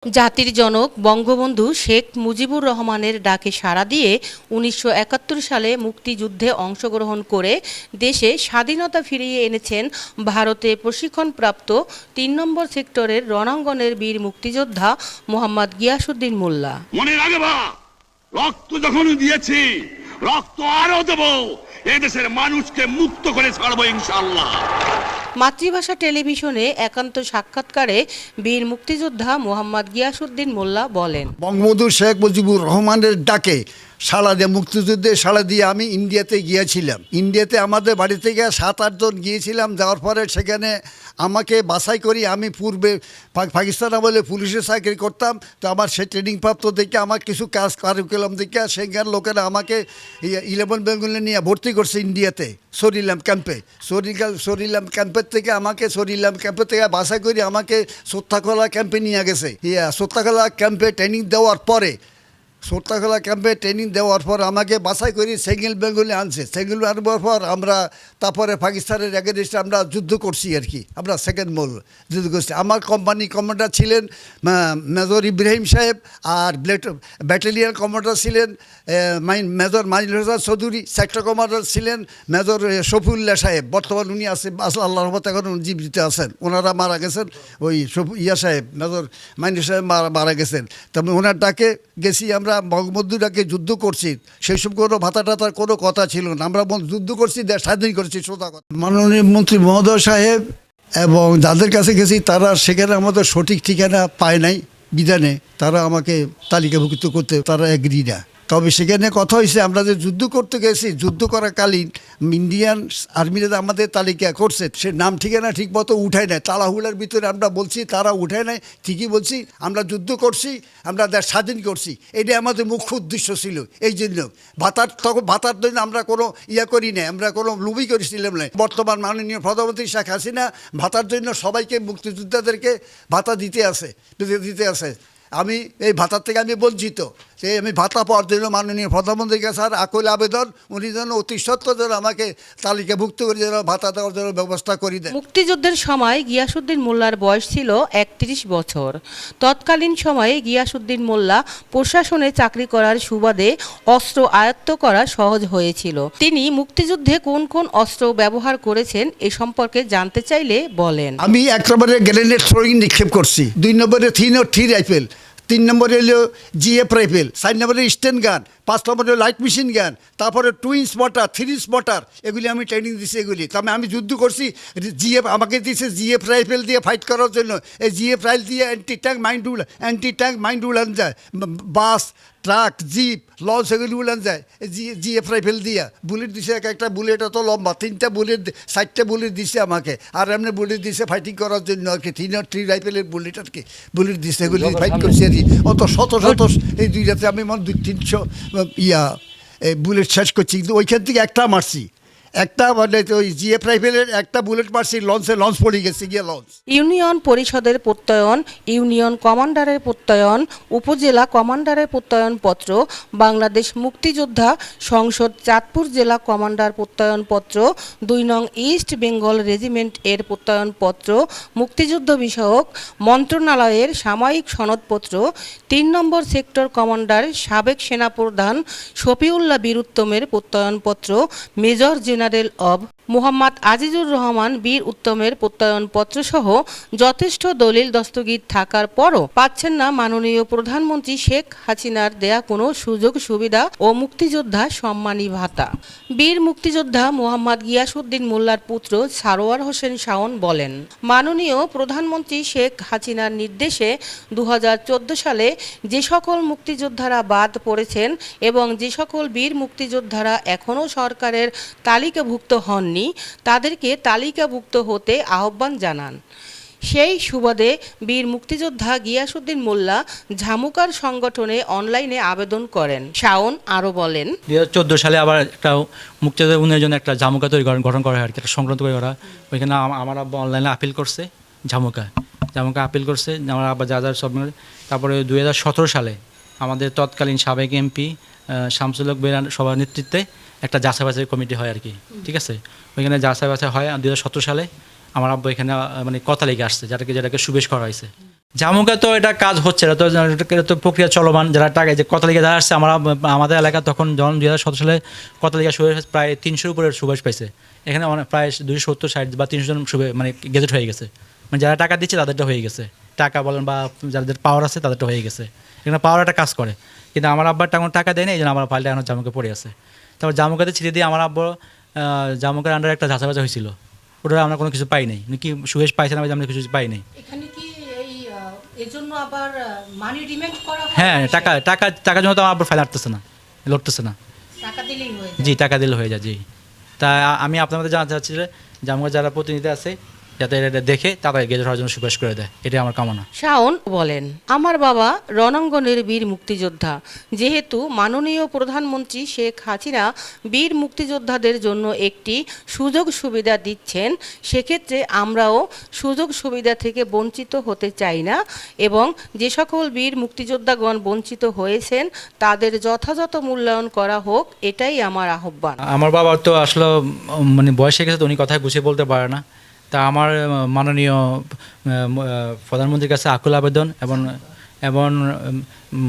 জাতির জনক বঙ্গবন্ধু শেখ মুজিবুর রহমানের ডাকে সাড়া দিয়ে ১৯৭১ সালে মুক্তিযুদ্ধে অংশগ্রহণ করে দেশে স্বাধীনতা ফিরিয়ে এনেছেন ভারতে প্রশিক্ষণপ্রাপ্ত ৩ নম্বর সেক্টরের রণাঙ্গনের বীর মুক্তিযোদ্ধা মোহাম্মদ গিয়াসউদ্দিন মোল্লা। মনে রাখবা, রক্ত যখন দিয়েছি, রক্ত আরো দেব, এদেশের মানুষকে মুক্ত করে ছাড়বো ইনশাআল্লাহ। মাতৃভাষা টেলিভিশনে একান্ত সাক্ষাৎকারে বীর মুক্তিযোদ্ধা মোহাম্মদ গিয়াসউদ্দিন মোল্লা বলেন, বঙ্গবন্ধু শেখ মুজিবুর রহমানের ডাকে সাড়া দিয়ে মুক্তিযুদ্ধে সাড়া দিয়ে আমি ইন্ডিয়াতে গিয়েছিলাম। ইন্ডিয়াতে আমাদের বাড়ি থেকে 7-8 জন গিয়েছিলাম। যাওয়ার পরে সেখানে আমাকে বাছাই করি। আমি পূর্বে পাকিস্তান আমলে পুলিশের চাকরি করতাম, তো আমার সেই ট্রেনিং প্রাপ্ত দেখে আমার কিছু কাজ কারিকুলাম দেখে সেখান লোকেরা আমাকে 11 বেঙ্গলে নিয়ে ভর্তি করছে ইন্ডিয়াতে সরিলাম ক্যাম্পে। সরিলাম ক্যাম্পের থেকে বাছাই করে আমাকে সোত্তাখোলা ক্যাম্পে নিয়ে গেছে। সোত্তাখোলা ক্যাম্পে ট্রেনিং দেওয়ার পরে আমাকে বাছাই করে সেঙ্গেল বেঙ্গলে আনছে। সেঙ্গেল আনবার পর আমরা তারপরে পাকিস্তানের এগেনস্টে আমরা যুদ্ধ করছি আর কি। আমরা সেকেন্ড মোল যুদ্ধ করছি। আমার কোম্পানি কমান্ডার ছিলেন মেজর ইব্রাহিম সাহেব, আর ব্যাটালিয়ন কমান্ডার ছিলেন major Mainul Hasan Chowdhury. Sector commander ছিলেন মেজর শফিউল্লাহ সাহেব। বর্তমান উনি আল্লাহর রহমতে এখন জীবিত আছেন। ওনারা মারা গেছেন। ওই সাহেব মেজর মাইনুল সাহেব মারা গেছেন। তবে ওনার ডাকে গেছি আমরা। বঙ্গবন্ধু ডাকে যুদ্ধ করছি, সেই সব কোনো ভাতা টাতার কোনো কথা ছিল না। আমরা যুদ্ধ করছি, দেশ স্বাধীন করেছি, সোজা কথা। মাননীয় মন্ত্রী মহোদয় সাহেব এবং যাদের কাছে গেছি তারা সেখানে আমাদের সঠিক ঠিকানা পায় নাই বিধানে তারা আমাকে তালিকাভুক্ত করতে তারা এগ্রি না। তবে সেখানে কথা হয়েছে, আমরা যে যুদ্ধ করতে গেছি, যুদ্ধ করাকালীন ইন্ডিয়ান আর্মিরা আমাদের তালিকা করছে, সে নাম ঠিকানা ঠিক মতো উঠায় নেয়। তাড়াহুড়ার ভিতরে আমরা বলছি, তারা উঠায় নেয়। ঠিকই বলছি, আমরা যুদ্ধ করছি, আমরা দেশ স্বাধীন করছি, এটাই আমাদের মুখ্য উদ্দেশ্য ছিল। এই জন্য ভাতার জন্য আমরা কোনো করি নাই, আমরা কোনো লুবি করেছিলাম না। বর্তমান মাননীয় প্রধানমন্ত্রী শেখ হাসিনা ভাতার জন্য সবাইকে মুক্তিযোদ্ধাদেরকে ভাতা দিতে আছে। আমি এই ভাতার থেকে আমি বঞ্চিত। সেই আমি ভাতা পাওয়ার জন্য মাননীয় প্রধানমন্ত্রীর কাছে আর আকুল আবেদন, উনি যেন অতি সত্ত্বর যেন আমাকে তালিকাভুক্ত করে যেন ভাতা দেওয়ার জন্য ব্যবস্থা করে দেন। মুক্তিযুদ্ধের সময় গিয়াসউদ্দিন মোল্লার বয়স ছিল ৩১ বছর। তৎকালীন সময়ে গিয়াসউদ্দিন মোল্লা প্রশাসনে চাকরি করার সুবাদে অস্ত্র আয়ত্ত করা সহজ হয়েছিল। তিনি মুক্তিযুদ্ধে কোন কোন অস্ত্র ব্যবহার করেছেন এ সম্পর্কে জানতে চাইলে বলেন, আমি 1 নম্বরে গ্রেনেড থ্রোয়িং নিক্ষেপ করছি, 2 নম্বরে 3 রাইফেল, 3 নম্বরে হলো জিএফ রাইফেল, 4 নম্বরে স্টেন গান, 5 নম্বরে লাইট মেশিন গান, তারপরে 2 ইঞ্চ মোটর, 3 ইঞ্চ মোটর, এগুলি আমি ট্রেনিং দিচ্ছি। এগুলি তবে আমি যুদ্ধ করছি। জিএফ আমাকে দিয়েছে জিএফ রাইফেল দিয়ে ফাইট করার জন্য। এই জিএফ রাইফেল দিয়ে অ্যান্টি ট্যাঙ্ক মাইন্ড উড়ান যায়, বাস, ট্রাক, জিপ, লঞ্চ এগুলি উড়ান যায় জিএফ রাইফেল দিয়া। বুলেট দিছে, একটা বুলেট অত লম্বা, 4টা বুলেট দিছে আমাকে। আর এমনি বুলেট দিছে ফাইটিং করার জন্য আর কি। 3 রাইফেলের বুলেট আর কি, বুলেট দিছে, এগুলি ফাইট করছি আর কি। অত শত এই 2 রাতে আমি 200-300 বুলেট শেষ করছি। কিন্তু ওইখান থেকে একটা মারছি, একটা মানে ওই জিএফ রাইফেলের একটা বুলেট মারছি, লঞ্চ পড়ে গেছে গিয়ে লঞ্চ। ইউনিয়ন পরিষদের প্রত্যয়ন, ইউনিয়ন কমান্ডারের প্রত্যয়ন, উপজেলা কমান্ডারের প্রত্যয়ন পত্র, বাংলাদেশ মুক্তিযোদ্ধা সংসদ চাঁদপুর জেলা কমান্ডার প্রত্যয়ন পত্র, 2 নং ইস্ট বেঙ্গল রেজিমেন্ট এর প্রত্যয়ন পত্র, মুক্তিযুদ্ধ বিষয়ক মন্ত্রণালয়ের সাময়িক সনদপত্র, 3 নম্বর সেক্টর কমান্ডার সাবেক সেনাপ্রধান শফিউল্লাহ বীর উত্তমের প্রত্যয়নপত্র, মেজর জেনারেল অব মোহাম্মদ আজিজুর রহমান বীর উত্তমের প্রত্যয়নপত্র সহ যথেষ্ট দলিল দস্তগীর থাকার পরও পাচ্ছেন না মাননীয় প্রধানমন্ত্রী শেখ হাসিনার দেয়া কোনো সুযোগ সুবিধা ও মুক্তিযোদ্ধা সম্মানী ভাতা। বীর মুক্তিযোদ্ধা মোহাম্মদ গিয়াসউদ্দিন মোল্লার পুত্র সারোয়ার হোসেন শাওন বলেন, মাননীয় প্রধানমন্ত্রী শেখ হাসিনার নির্দেশে 2014 সালে যে সকল মুক্তিযোদ্ধারা বাদ পড়েছেন এবং যে সকল বীর মুক্তিযোদ্ধারা এখনও সরকারের তালিকাভুক্ত হননি তাদেরকে তালিকাভুক্ত হতে আহ্বান জানান। সেই সুবাদে বীর মুক্তিযোদ্ধা গিয়াসউদ্দিন মোল্লা ঝামুকার সংগঠনে অনলাইনে আবেদন করেন। শাওন আরও বলেন, 2014 সালে আবার একটা মুক্তিযোদ্ধা উন্নয়নের জন্য একটা ঝামুকা তৈরি গঠন করা হয় আর কি, একটা সংক্রান্ত তৈরি করা। ওইখানে আমার আব্বা অনলাইনে আপিল করছে, ঝামুকা আপিল করছে আমার আব্বা যা সব। তারপরে 2017 সালে আমাদের তৎকালীন সাবেক এমপি শামসুল হক বেরান সবার নেতৃত্বে একটা যাচাই বাছাই কমিটি হয় আর কি, ঠিক আছে। ওইখানে যাচাই বাছাই হয় 2017 সালে। আমার আব্বা এখানে মানে কথা লেগে আসছে, যেটাকে সুবেশ করা হয়েছে। জামুকা তো এটা কাজ হচ্ছে না, তো এটা তো প্রক্রিয়া চলমান। যারা টাকা যে কতালিকা যারা আসছে, আমাদের এলাকা তখন যখন 2017 সালে কতালিকা সুবেশ প্রায় 300 উপরের সুবেশ পাইছে। এখানে অনেক প্রায় 270-60 বা 300 জন মানে গেজেট হয়ে গেছে। মানে যারা টাকা দিচ্ছে তাদেরটা হয়ে গেছে, টাকা বলেন বা যাদের পাওয়ার আছে তাদেরটা হয়ে গেছে। এখানে পাওয়ার একটা কাজ করে, কিন্তু আমার আব্বার কোনো টাকা দেয় না, এই জন্য আমার ফাইলটা এখন জামুকা পড়ে আছে। তারপর জামুকাতে ছিঁড়ে দিয়ে আমার আব্বু জামুকার আন্ডারে একটা ঝাঁচা বাজা হয়েছিল, ওটা আমরা কোনো কিছু পাই নাই। কি সুবেশ পাইছে না, আমরা কিছু পাই নাই। এখানে কি এর জন্য আবার মানি ডিমান্ড করা হয়? হ্যাঁ, টাকার জন্য তো আমার আব্বুর ফাইল আটতেছে না, লড়তেছে না। টাকা দিলেই হয়ে জি, টাকা দিলে হয়ে যায়। জি, তা আমি আপনার মধ্যে জানতে চাচ্ছি যে জামুকা যারা প্রতিনিধি আছে যাতে এটা দেখে তাদের গেজেট হওয়ার জন্য সুপারিশ করে দেয়, এটাই আমার কামনা। শাওন বলেন, আমার বাবা রণাঙ্গনের বীর মুক্তিযোদ্ধা। যেহেতু মাননীয় প্রধানমন্ত্রী শেখ হাসিনা বীর মুক্তিযোদ্ধাদের জন্য একটি সুযোগ সুবিধা দিচ্ছেন, সেক্ষেত্রে আমরাও সুযোগ সুবিধা থেকে বঞ্চিত হতে চাই না এবং যে সকল বীর মুক্তিযোদ্ধাগণ বঞ্চিত হয়েছেন তাদের যথাযথ মূল্যায়ন করা হোক, এটাই আমার আহ্বান। আমার বাবার তো আসলে মানে বয়স হয়ে গেছে, তো উনি কথায় গুছিয়ে বলতে পারে না। তা আমার মাননীয় প্রধানমন্ত্রীর কাছে আকুল আবেদন এবং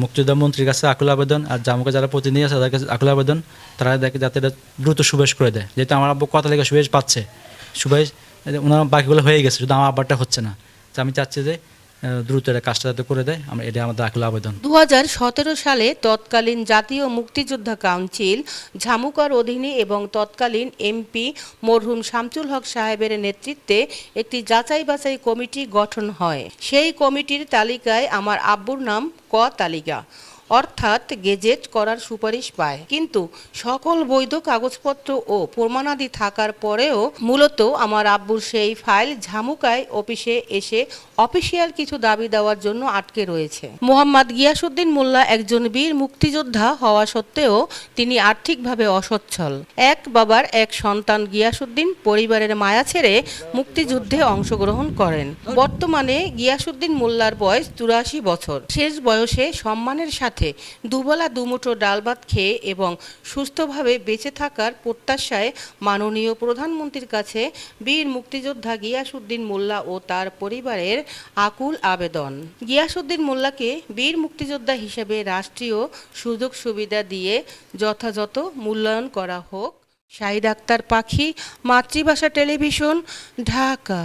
মুক্তিযোদ্ধা মন্ত্রীর কাছে আকুল আবেদন, আর জামুকা যারা প্রতিনিধি আছে তাদের কাছে আকুল আবেদন, তারা দেখে যাতে এটা দ্রুত সুবেশ করে দেয়। যেহেতু আমার আব্বু কত লেগে সুবেশ পাচ্ছে, সুবেশ ওনার বাকিগুলো হয়ে গেছে, শুধু আমার আব্বারটা হচ্ছে না। তো আমি চাচ্ছি যে দ্রুত এটা কাজটা যাতে করে দেয়, এটা আমাদের আকুল আবেদন। 2017 সালে তৎকালীন জাতীয় মুক্তিযোদ্ধা কাউন্সিল ঝামুকার অধীনে এবং তৎকালীন এমপি মরহুম শামসুল হক সাহেবের নেতৃত্বে একটি যাচাই বাছাই কমিটি গঠন হয়। সেই কমিটির তালিকায় আমার আব্বুর নাম ক তালিকা, অর্থাৎ গেজেট করার সুপারিশ পায়। কিন্তু সকল বৈধ কাগজপত্র ও প্রমাণাদি থাকার পরেও মূলত আমার আব্বুর সেই ফাইল ঝামুকায় অফিসে এসে অফিসিয়াল কিছু দাবি দেওয়ার জন্য আটকে রয়েছে। মোহাম্মদ গিয়াসউদ্দিন মোল্লা একজন বীর মুক্তিযোদ্ধা হওয়া সত্ত্বেও তিনি আর্থিকভাবে অসচ্ছল। এক বাবার এক সন্তান গিয়াসউদ্দিন পরিবারের মায়া ছেড়ে মুক্তিযুদ্ধে অংশগ্রহণ করেন। বর্তমানে গিয়াসউদ্দিন মোল্লার বয়স 84 বছর। শেষ বয়সে সম্মানের সাথে দুবেলা দুমুঠো ডাল ভাত খেয়ে এবং সুস্থভাবে বেঁচে থাকার প্রত্যাশায় মাননীয় প্রধানমন্ত্রীর কাছে বীর মুক্তিযোদ্ধা গিয়াসউদ্দিন মোল্লা ও তার পরিবারের আকুল আবেদন। গিয়াসউদ্দিন মোল্লাকে বীর মুক্তিযোদ্ধা হিসেবে রাষ্ট্রীয় সুযোগ সুবিধা দিয়ে যথাযথ মূল্যায়ন করা হোক। শাহিদ আক্তার পাখি, মাতৃভাষা টেলিভিশন, ঢাকা।